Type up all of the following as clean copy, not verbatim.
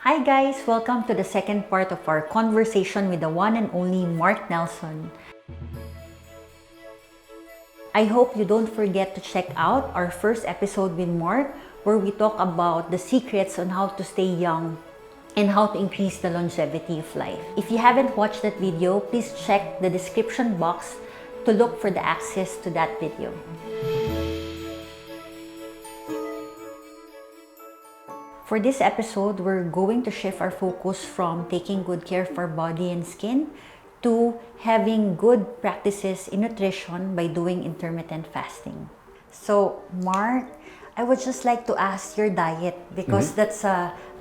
Hi guys! Welcome to the second part of our conversation with the one and only Marc Nelson. I hope you don't forget to check out our first episode with Marc, where we talk about the secrets on how to stay young and how to increase the longevity of life. If you haven't watched that video, please check the description box to look for the access to that video. For this episode, we're going to shift our focus from taking good care of our body and skin to having good practices in nutrition by doing intermittent fasting. So, Marc, I would just like to ask your diet because that's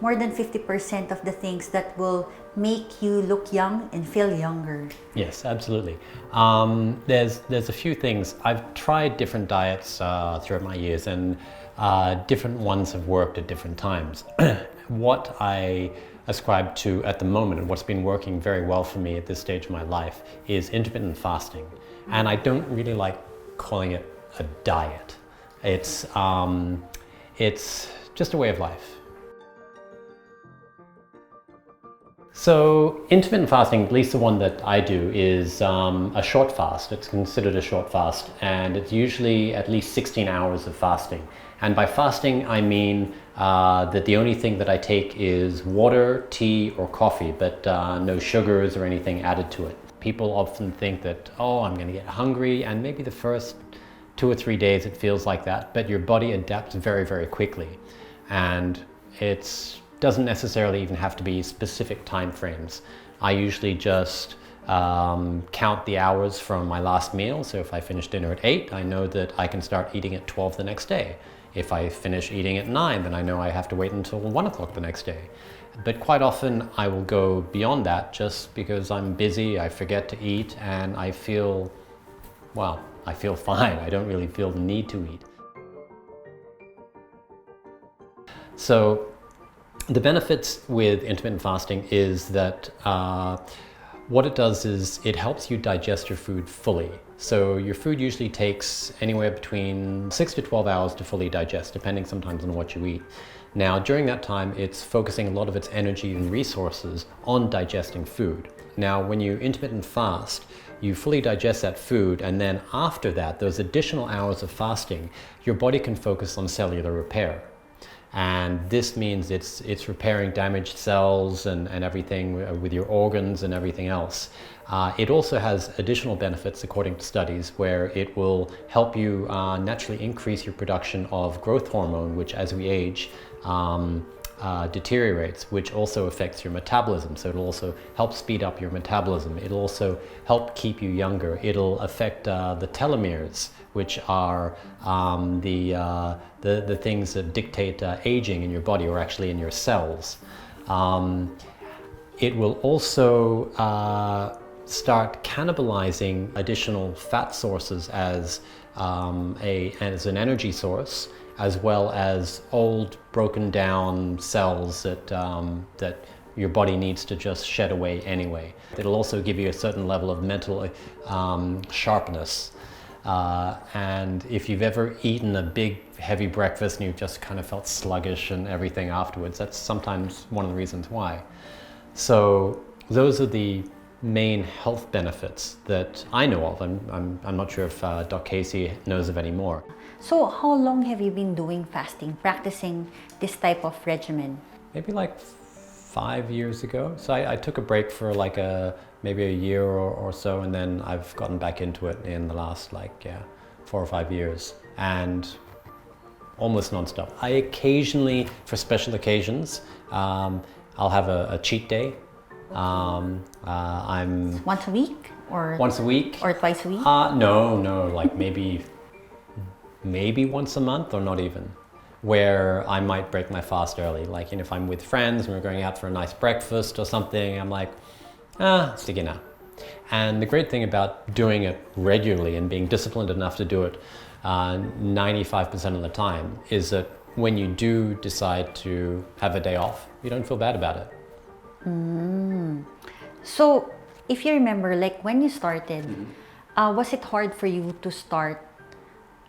more than 50% of the things that will make you look young and feel younger. Yes, absolutely. There's a few things. I've tried different diets throughout my years, and different ones have worked at different times. What I ascribe to at the moment, and what's been working very well for me at this stage of my life, is intermittent fasting. And I don't really like calling it a diet. It's just a way of life. So intermittent fasting, at least the one that I do, is a short fast. It's considered a short fast, and it's usually at least 16 hours of fasting. And by fasting, I mean that the only thing that I take is water, tea, or coffee, but no sugars or anything added to it. People often think that, oh, I'm going to get hungry, and maybe the first 2 or 3 days it feels like that, but your body adapts very, very quickly. And it doesn't necessarily even have to be specific time frames. I usually just count the hours from my last meal. So if I finish dinner at 8, I know that I can start eating at 12 the next day. If I finish eating at 9, then I know I have to wait until 1 o'clock the next day. But quite often I will go beyond that just because I'm busy, I forget to eat, and I feel fine. I don't really feel the need to eat. So the benefits with intermittent fasting is that what it does is it helps you digest your food fully. So your food usually takes anywhere between 6 to 12 hours to fully digest, depending sometimes on what you eat. Now, during that time, it's focusing a lot of its energy and resources on digesting food. Now, when you intermittent fast, you fully digest that food, and then after that, those additional hours of fasting, your body can focus on cellular repair. And this means it's repairing damaged cells and everything with your organs and everything else. It also has additional benefits according to studies where it will help you naturally increase your production of growth hormone, which as we age deteriorates, which also affects your metabolism. So it'll also help speed up your metabolism. It'll also help keep you younger. It'll affect the telomeres, which are the things that dictate aging in your body, or actually in your cells. It will also start cannibalizing additional fat sources as an energy source, as well as old broken down cells that your body needs to just shed away anyway. It'll also give you a certain level of mental sharpness. And if you've ever eaten a big heavy breakfast and you've just kind of felt sluggish and everything afterwards, that's sometimes one of the reasons why. So those are the main health benefits that I know of. I'm not sure if Dr. Kaycee knows of any more. So, how long have you been doing fasting, practicing this type of regimen? Maybe like 5 years ago. So I took a break for like maybe a year or so, and then I've gotten back into it in the last 4 or 5 years, and almost nonstop. I occasionally, for special occasions, I'll have a cheat day. I'm Once a week? Or once a week. Or twice a week? No, like maybe once a month, or not even, where I might break my fast early. Like, if I'm with friends and we're going out for a nice breakfast or something, I'm like, stick it now. And the great thing about doing it regularly and being disciplined enough to do it 95% of the time is that when you do decide to have a day off, you don't feel bad about it. So, if you remember, like when you started, was it hard for you to start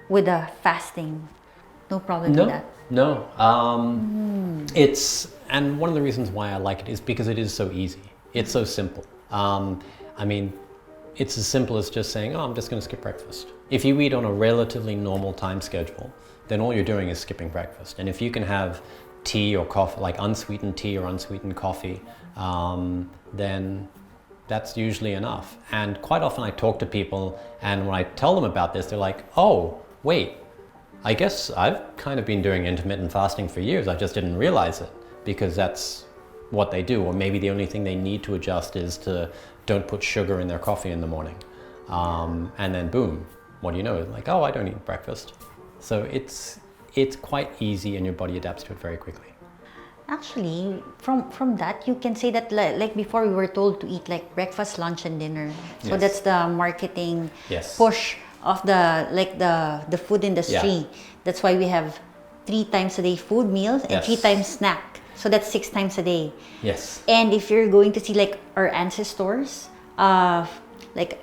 with a fasting? No problem with that? No. and one of the reasons why I like it is because it is so easy. It's so simple. I mean, it's as simple as just saying, oh, I'm just going to skip breakfast. If you eat on a relatively normal time schedule, then all you're doing is skipping breakfast. And if you can have tea or coffee, like unsweetened tea or unsweetened coffee, then that's usually enough. And quite often I talk to people, and when I tell them about this, they're like, oh, wait, I guess I've kind of been doing intermittent fasting for years. I just didn't realize it, because that's what they do. Or maybe the only thing they need to adjust is to don't put sugar in their coffee in the morning. And then boom, what do you know? Like, oh, I don't eat breakfast. So it's quite easy, and your body adapts to it very quickly. Actually, from that, you can say that like before we were told to eat like breakfast, lunch, and dinner. So Yes. that's the marketing Yes. push of the food industry. Yeah. That's why we have 3 times a day food meals and Yes. 3 times snack. So that's 6 times a day. Yes. And if you're going to see like our ancestors, like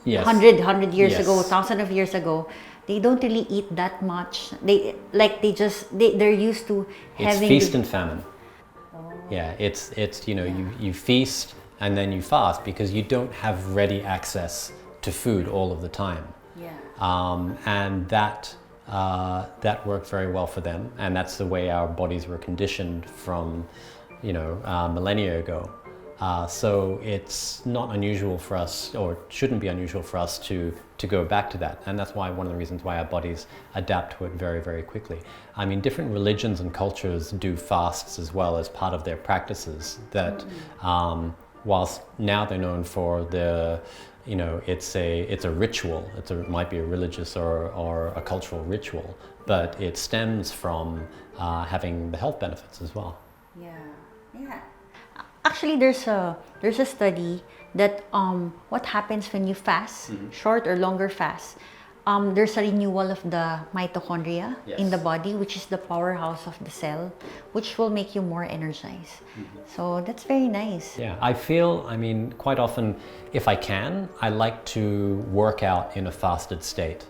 Yes. 100 years Yes. ago, 1,000 of years ago, they don't really eat that much. They're used to It's having feast and famine. Yeah, it's you know, you feast and then you fast because you don't have ready access to food all of the time. Yeah. And that worked very well for them, and that's the way our bodies were conditioned from, millennia ago. So it's not unusual for us, or shouldn't be unusual for us to go back to that. And that's why one of the reasons why our bodies adapt to it very, very quickly. I mean, different religions and cultures do fasts as well as part of their practices that, whilst now they're known for the, it's a ritual. It might be a religious or a cultural ritual, but it stems from having the health benefits as well. Yeah. Yeah. Actually, there's a study that what happens when you fast, short or longer fast, there's a renewal of the mitochondria in the body, which is the powerhouse of the cell, which will make you more energized. So that's very nice. Yeah, quite often, if I can, I like to work out in a fasted state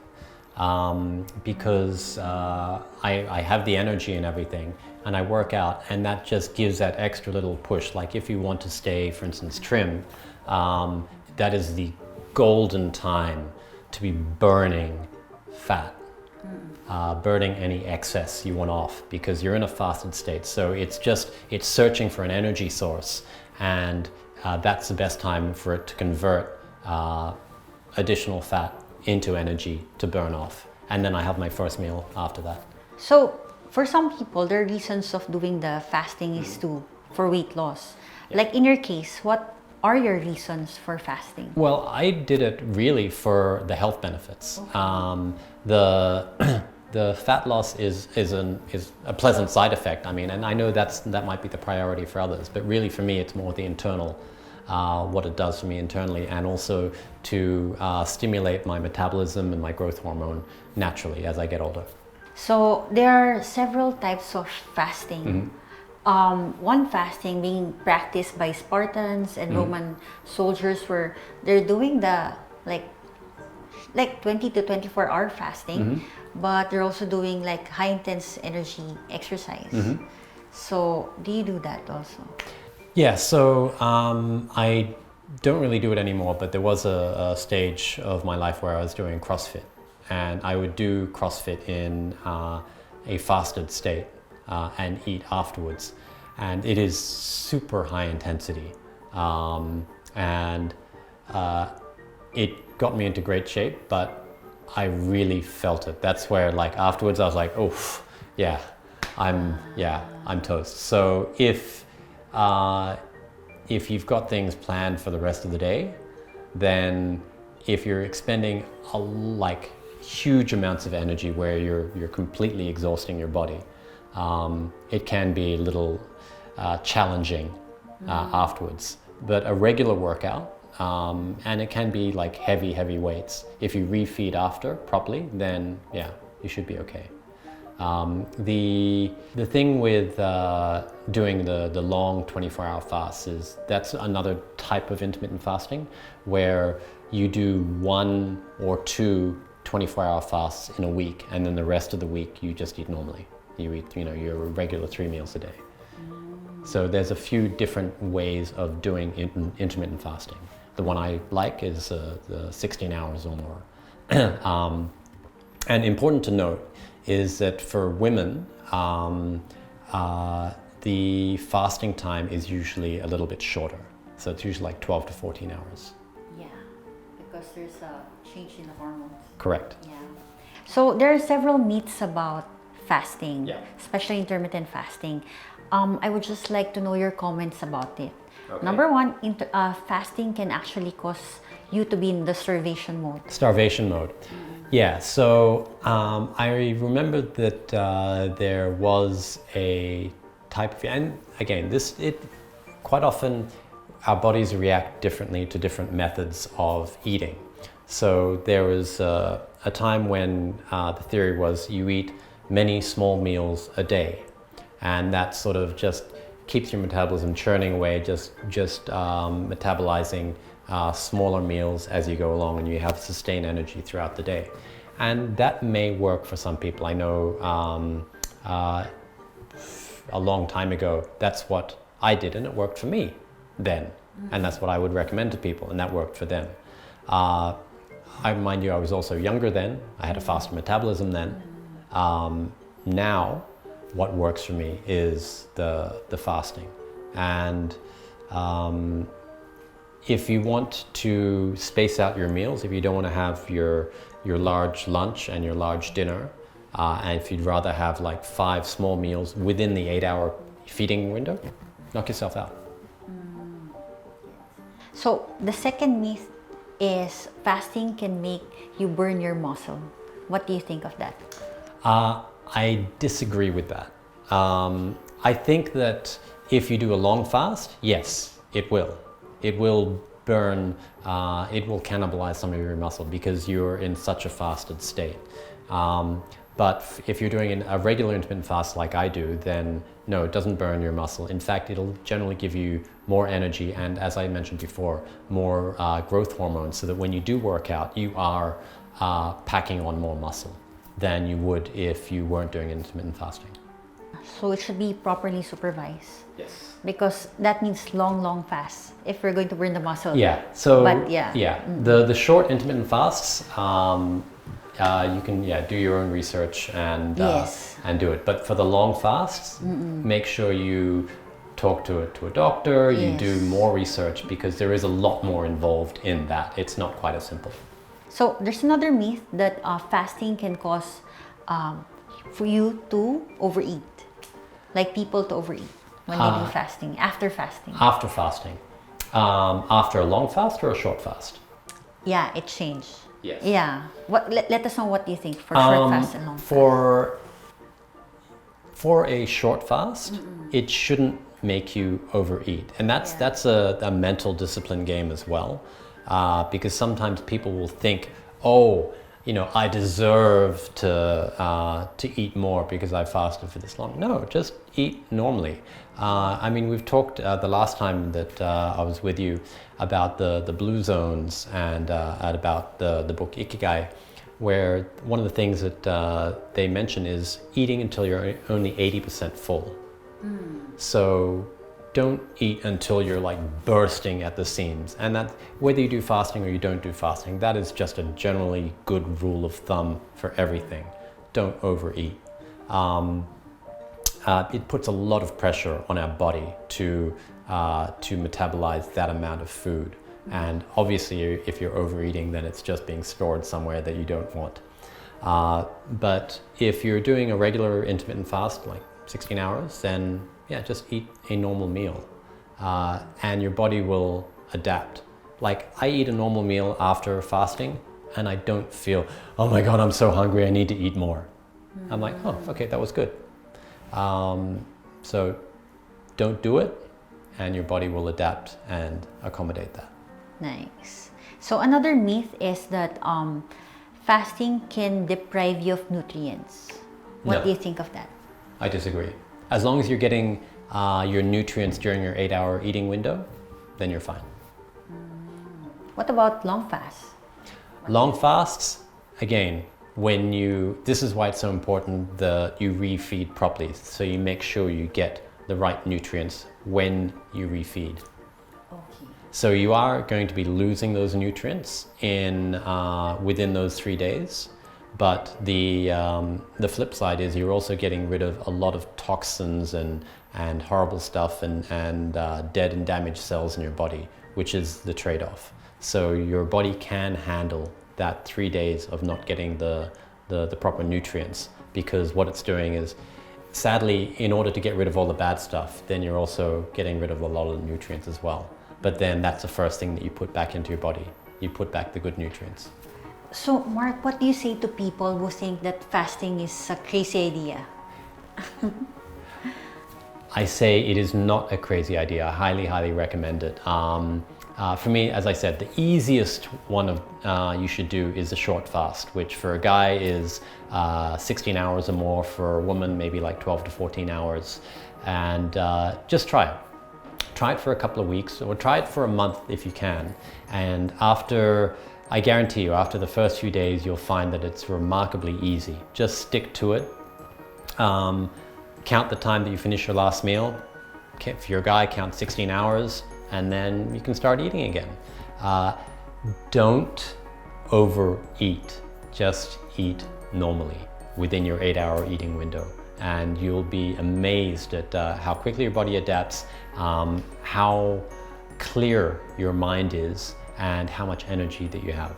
because I have the energy and everything, and I work out, and that just gives that extra little push. Like if you want to stay, for instance, trim, that is the golden time to be burning fat, burning any excess you want off, because you're in a fasted state. So it's searching for an energy source, and that's the best time for it to convert additional fat into energy to burn off. And then I have my first meal after that. So for some people, their reasons of doing the fasting is for weight loss. Like in your case, what are your reasons for fasting? Well, I did it really for the health benefits. The fat loss is a pleasant side effect. I mean, and I know that might be the priority for others, but really for me, it's more the internal, what it does for me internally, and also to stimulate my metabolism and my growth hormone naturally as I get older. So there are several types of fasting. One fasting being practiced by Spartans and Roman soldiers, where they're doing the like 20 to 24 hour fasting, but they're also doing like high intense energy exercise. So do you do that also? Yeah, so I don't really do it anymore, but there was a stage of my life where I was doing CrossFit, and I would do CrossFit in a fasted state and eat afterwards. And it is super high intensity. And it got me into great shape, but I really felt it. That's where afterwards I was like, oh, yeah, I'm toast. So if you've got things planned for the rest of the day, then if you're expending huge amounts of energy where you're completely exhausting your body, it can be a little challenging afterwards. But a regular workout, and it can be like heavy weights. If you refeed after properly, then yeah, you should be okay. The thing with doing the long 24-hour fasts is that's another type of intermittent fasting where you do 1 or 2 24-hour fasts in a week, and then the rest of the week you just eat normally. You eat, your regular 3 meals a day. So there's a few different ways of doing intermittent fasting. The one I like is the 16 hours or more. And important to note is that for women, the fasting time is usually a little bit shorter. So it's usually like 12 to 14 hours. Yeah, because there's a change in the hormones. Correct. Yeah. So there are several myths about fasting, Yeah. especially intermittent fasting. I would just like to know your comments about it. Okay. Number one, fasting can actually cause you to be in the starvation mode. Starvation mode. Yeah, so I remember that there was a type of, and again, quite often our bodies react differently to different methods of eating. So there was a time when the theory was you eat many small meals a day, and that sort of just keeps your metabolism churning away, just metabolizing smaller meals as you go along, and you have sustained energy throughout the day. And that may work for some people. I know a long time ago, that's what I did, and it worked for me then. And that's what I would recommend to people, and that worked for them. I remind you, I was also younger then. I had a faster metabolism then. Now, what works for me is the fasting. And if you want to space out your meals, if you don't want to have your large lunch and your large dinner, and if you'd rather have like 5 small meals within the 8-hour feeding window, knock yourself out. So the second myth is fasting can make you burn your muscle. What do you think of that? I disagree with that. I think that if you do a long fast, yes, it will. It will burn, it will cannibalize some of your muscle because you're in such a fasted state. But if you're doing a regular intermittent fast like I do, then no, it doesn't burn your muscle. In fact, it'll generally give you more energy and, as I mentioned before, more growth hormones, so that when you do work out, you are packing on more muscle than you would if you weren't doing intermittent fasting. So it should be properly supervised. Yes. Because that means long fasts if we're going to burn the muscle. Yeah. So but yeah. The short intermittent fasts, you can do your own research and do it. But for the long fasts, make sure you talk to a doctor. Yes. You do more research because there is a lot more involved in that. It's not quite as simple. So there's another myth that fasting can cause for you to overeat, like people to overeat when they do fasting, after fasting. After fasting. After a long fast or a short fast? Yeah, it changed. Yes. Yeah. Let us know what you think for short fast and long fast. For a short fast, it shouldn't make you overeat. And that's a mental discipline game as well. Because sometimes people will think, I deserve to eat more because I fasted for this long. No, just eat normally. We've talked the last time that I was with you about the blue zones and about the book Ikigai, where one of the things that they mention is eating until you're only 80% full. So don't eat until you're like bursting at the seams. And that, whether you do fasting or you don't do fasting, that is just a generally good rule of thumb for everything. Don't overeat. It puts a lot of pressure on our body to metabolize that amount of food. And obviously, if you're overeating, then it's just being stored somewhere that you don't want. But if you're doing a regular intermittent fast, like 16 hours, then just eat a normal meal. And your body will adapt. Like, I eat a normal meal after fasting, and I don't feel, oh my God, I'm so hungry, I need to eat more. I'm like, oh, okay, that was good. So don't do it, and your body will adapt and accommodate that. Nice. So another myth is that fasting can deprive you of nutrients. What do you think of that? I disagree. As long as you're getting your nutrients during your 8-hour eating window, then you're fine. What about long fasts? Long fasts, again, this is why it's so important that you refeed properly. So you make sure you get the right nutrients when you refeed. Okay. So you are going to be losing those nutrients within those 3 days. But the flip side is you're also getting rid of a lot of toxins and horrible stuff and dead and damaged cells in your body, which is the trade-off. So your body can handle that 3 days of not getting the proper nutrients, because what it's doing is, sadly, in order to get rid of all the bad stuff, then you're also getting rid of a lot of the nutrients as well. But then that's the first thing that you put back into your body. You put back the good nutrients. So, Mark, what do you say to people who think that fasting is a crazy idea? I say it is not a crazy idea. I highly, highly recommend it. For me, as I said, the easiest one you should do is a short fast, which for a guy is 16 hours or more. For a woman, maybe like 12 to 14 hours. And just try it. Try it for a couple of weeks, or try it for a month if you can. And I guarantee you, after the first few days, you'll find that it's remarkably easy. Just stick to it. Count the time that you finish your last meal. If you're a guy, count 16 hours, and then you can start eating again. Don't overeat. Just eat normally within your 8-hour eating window. And you'll be amazed at how quickly your body adapts, how clear your mind is, and how much energy that you have.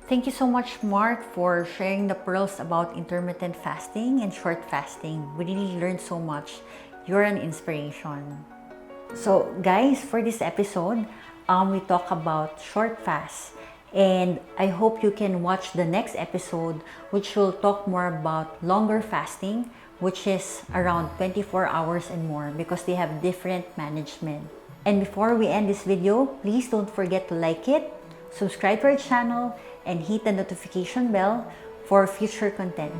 Thank you so much, Mark, for sharing the pearls about intermittent fasting and short fasting. We really learned so much. You're an inspiration. So, guys, for this episode, we talk about short fasts. And I hope you can watch the next episode, which will talk more about longer fasting, which is around 24 hours and more, because they have different management. And before we end this video, please don't forget to like it, subscribe to our channel, and hit the notification bell for future content.